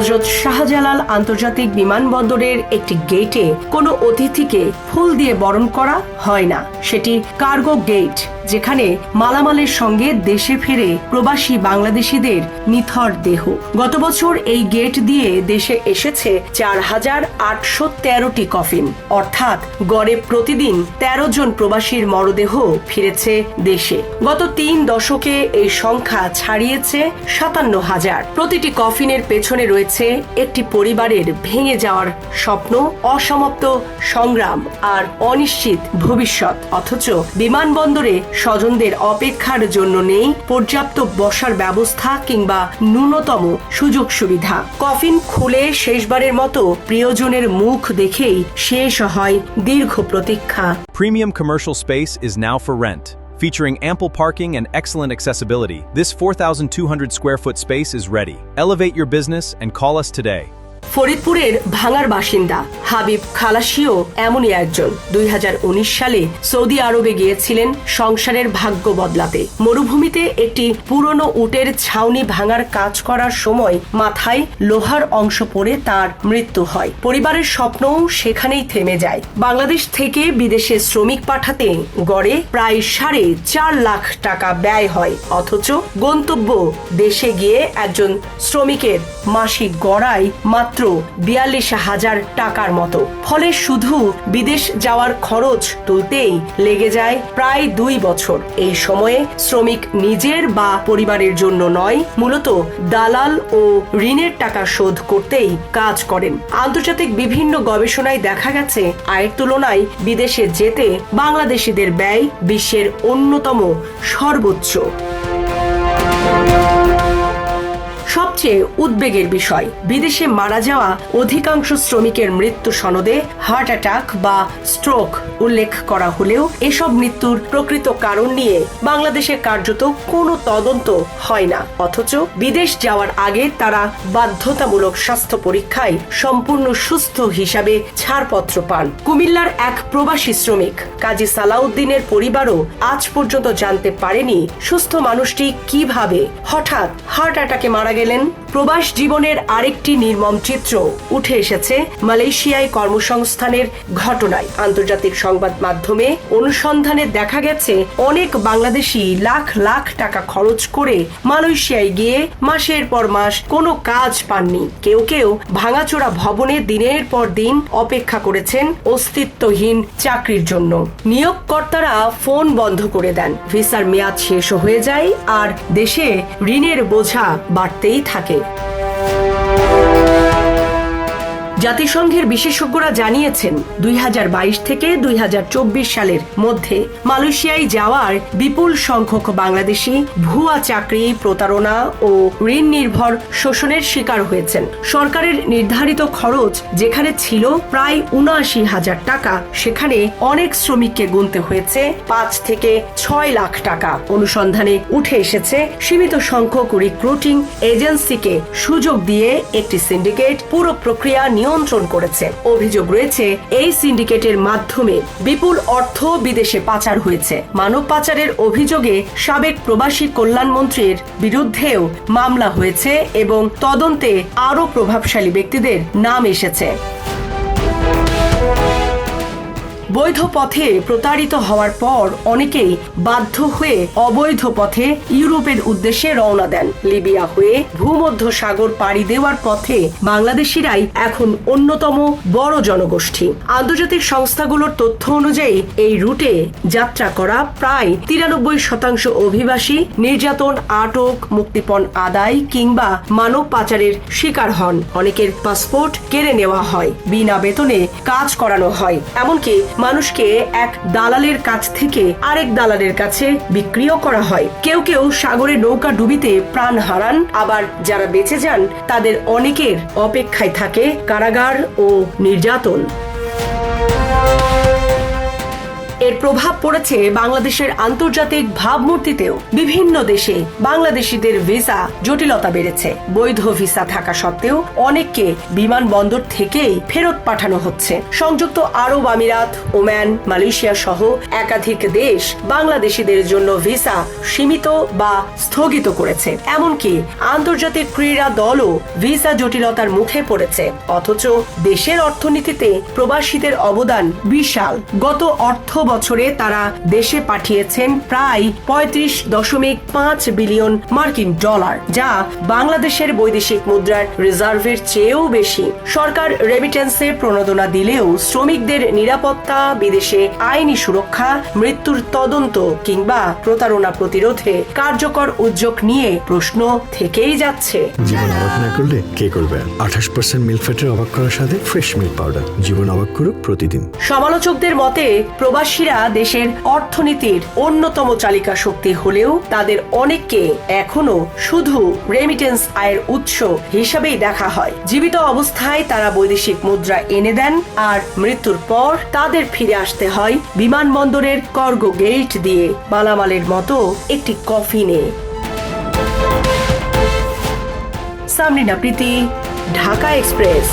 হযরত শাহজালাল আন্তর্জাতিক বিমানবন্দরের একটি গেটে কোনো অতিথিকে ফুল দিয়ে বরণ করা হয় না। সেটি কার্গো গেট, যেখানে মালামালের সঙ্গে দেশে ফেরে প্রবাসী বাংলাদেশিদের নিথর দেহ। গত বছর এই গেট দিয়ে দেশে এসেছে 4,813টি কফিন, অর্থাৎ গড়ে প্রতিদিন 13 জন প্রবাসীর মরদেহ ফিরেছে দেশে। গত 3 দশকে এই সংখ্যা ছাড়িয়েছে 57,000। প্রতিটি কফিনের পেছনে রয়েছে একটি পরিবারের ভেঙে যাওয়ার স্বপ্ন, অসমাপ্ত সংগ্রাম আর অনিশ্চিত ভবিষ্যৎ। অথচ বিমানবন্দরে স্বজনদের অপেক্ষার জন্য নেই পর্যাপ্ত বসার ব্যবস্থা কিংবা ন্যূনতম সুযোগ সুবিধা। কফিন খুলে শেষবারের মতো প্রিয়জনের মুখ দেখেই শেষ হয় দীর্ঘ প্রতীক্ষা। Premium commercial space is now for rent. Featuring ample parking and excellent accessibility, this 4,200 square foot space is ready. Elevate your business and call us today. ফরিদপুরের ভাঙার বাসিন্দা হাবিব খালাসিও এমনই একজন। 2019 সালে সৌদি আরবে গিয়েছিলেন সংসারের ভাগ্য বদলাতে। মরুভূমিতে একটি পুরনো উটের ছাউনি ভাঙার কাজ করার সময় মাথায় লোহার অংশ পড়ে তার মৃত্যু হয়। পরিবারের স্বপ্নও সেখানেই থেমে যায়। বাংলাদেশ থেকে বিদেশে শ্রমিক পাঠাতে গড়ে প্রায় 4.5 লাখ টাকা ব্যয় হয়, অথচ গন্তব্য দেশে গিয়ে একজন শ্রমিকের মাসিক গড়াই মাত্র 42,000 টাকার মতো। ফলে শুধু বিদেশ যাওয়ার খরচ তুলতেই লেগে যায় প্রায় 2 বছর। এই সময়ে শ্রমিক নিজের বা পরিবারের জন্য নয়, মূলত দালাল ও ঋণের টাকা শোধ করতেই কাজ করেন। আন্তর্জাতিক বিভিন্ন গবেষণায় দেখা গেছে আয়ের তুলনায় বিদেশে যেতে বাংলাদেশিদের ব্যয় বিশ্বের অন্যতম সর্বোচ্চ। সবচেয়ে উদ্বেগের বিষয়, বিদেশে মারা যাওয়া অধিকাংশ শ্রমিকের মৃত্যু সনদে হার্ট অ্যাটাক বা স্ট্রোক উল্লেখ করা হলেও এসব মৃত্যুর প্রকৃত কারণ নিয়ে বাংলাদেশে কার্যত কোনো তদন্ত হয় না। অথচ বিদেশ যাওয়ার আগে তারা বাধ্যতামূলক স্বাস্থ্য পরীক্ষায় সম্পূর্ণ সুস্থ হিসাবে ছাড়পত্র পান। কুমিল্লার এক প্রবাসী শ্রমিক কাজী সালাউদ্দিনের পরিবারও আজ পর্যন্ত জানতে পারেনি সুস্থ মানুষটি কিভাবে হঠাৎ হার্ট অ্যাটাকে মারা গেলেন। প্রবাস জীবনের আরেকটি নির্মম চিত্র উঠে এসেছে মালয়েশিয়ায় কর্মসংস্থানের ঘটনায়। আন্তর্জাতিক সংবাদ মাধ্যমে অনুসন্ধানে দেখা গেছে অনেক বাংলাদেশি লাখ লাখ টাকা খরচ করে মালয়েশিয়ায় গিয়ে মাসের পর মাস কোনো কাজ পাননি। কেউ কেউ ভাঙাচোরা ভবনে দিনের পর দিন অপেক্ষা করেছেন অস্তিত্বহীন চাকরির জন্য। নিয়োগকর্তারা ফোন বন্ধ করে দেন, ভিসার মেয়াদ শেষ হয়ে যায় আর দেশে ঋণের বোঝা বাড়তেই থাকে। জাতিসংঘের বিশেষজ্ঞরা জানিয়েছেন 2022 থেকে 2024 সালের মধ্যে মালয়েশিয়ায় যাওয়ার বিপুল সংখ্যক বাংলাদেশি ভুয়া চাকরি, প্রতারণা ও ঋণ নির্ভর শোষণের শিকার হয়েছেন। সরকারের নির্ধারিত খরচ যেখানে ছিল প্রায় 79,000 টাকা, সেখানে অনেক শ্রমিককে গুনতে হয়েছে 5 থেকে 6 লাখ টাকা। অনুসন্ধানে উঠে এসেছে সীমিত সংখ্যক রিক্রুটিং এজেন্সিকে সুযোগ দিয়ে একটি সিন্ডিকেট পুরো প্রক্রিয়া নিয়ন্ত্রণ করেছে। অভিযোগ রয়েছে এই সিন্ডিকেটের মাধ্যমে বিপুল অর্থ বিদেশে পাচার হয়েছে। মানব পাচারের অভিযোগে সাবেক প্রবাসী কল্যাণমন্ত্রীর বিরুদ্ধেও মামলা হয়েছে এবং তদন্তে আরও প্রভাবশালী ব্যক্তিদের নাম এসেছে। বৈধ পথে প্রতারিত হওয়ার পর অনেকেই বাধ্য হয়ে অবৈধ পথে ইউরোপের উদ্দেশ্যে রওনা দেন। লিবিয়া হয়ে ভূমধ্য সাগর পাড়ি দেওয়ার পথে বাংলাদেশিরাই এখন অন্যতম বড় জনগোষ্ঠী। আন্তর্জাতিক সংস্থাগুলোর তথ্য অনুযায়ী এই রুটে যাত্রা করা প্রায় 93% অভিবাসী নির্যাতন, আটক, মুক্তিপণ আদায় কিংবা মানব পাচারের শিকার হন। অনেকের পাসপোর্ট কেড়ে নেওয়া হয়, বিনা বেতনে কাজ করানো হয়, এমনকি মানুষকে এক দালালের কাছ থেকে আরেক দালালের কাছে বিক্রিও করা হয়। কেউ কেউ সাগরে নৌকা ডুবিতে প্রাণ হারান, আবার যারা বেঁচে যান তাদের অনেকের অপেক্ষায় থাকে কারাগার ও নির্যাতন। এর প্রভাব পড়েছে বাংলাদেশের আন্তর্জাতিক ভাবমূর্তিতেও। বিভিন্ন দেশে বাংলাদেশিদের ভিসা জটিলতা বেড়েছে। বৈধ ভিসা থাকা সত্ত্বেও অনেককে বিমানবন্দর থেকেই ফেরত পাঠানো হচ্ছে। সংযুক্ত আরব আমিরাত, ওমান, মালয়েশিয়া সহ একাধিক দেশ বাংলাদেশিদের জন্য ভিসা সীমিত বা স্থগিত করেছে। এমনকি আন্তর্জাতিক ক্রীড়া দলও ভিসা জটিলতার মুখে পড়েছে। অথচ দেশের অর্থনীতিতে প্রবাসীদের অবদান বিশাল। গত অর্থ বছরে তারা দেশে পাঠিয়েছেন প্রায় 35.5 বিলিয়ন মার্কিন ডলার, যা বাংলাদেশের বৈদেশিক মুদ্রার রিজার্ভের চেয়েও বেশি। সরকার রেমিটেন্সের প্রণোদনা দিলেও শ্রমিকদের নিরাপত্তা, বিদেশে আইনি সুরক্ষা, মৃত্যুর তদন্ত কিংবা প্রতারণা প্রতিরোধে কার্যকর উদ্যোগ নিয়ে প্রশ্ন থেকেই যাচ্ছে। জীবন অবাক না করলে কে করবে? 28% মিল্ক ফ্যাটের অবাক করার সাথে ফ্রেশ মিল্ক পাউডার। জীবন অবাক করুক প্রতিদিন। সমালোচকদের মতে প্রবাসীরা দেশের অর্থনীতির অন্যতম চালিকা শক্তি হলেও তাদের অনেককে এখনো শুধু রেমিটেন্স আয়ের উৎস হিসাবেই দেখা হয়। জীবিত অবস্থায় তারা বৈদেশিক মুদ্রা এনে দেন, আর মৃত্যুর পর তাদের ফিরে আসতে হয় বিমানবন্দরের কার্গো গেট দিয়ে মালামালের মতো একটি কফিনে। সামরিনা প্রীতি, ঢাকা এক্সপ্রেস।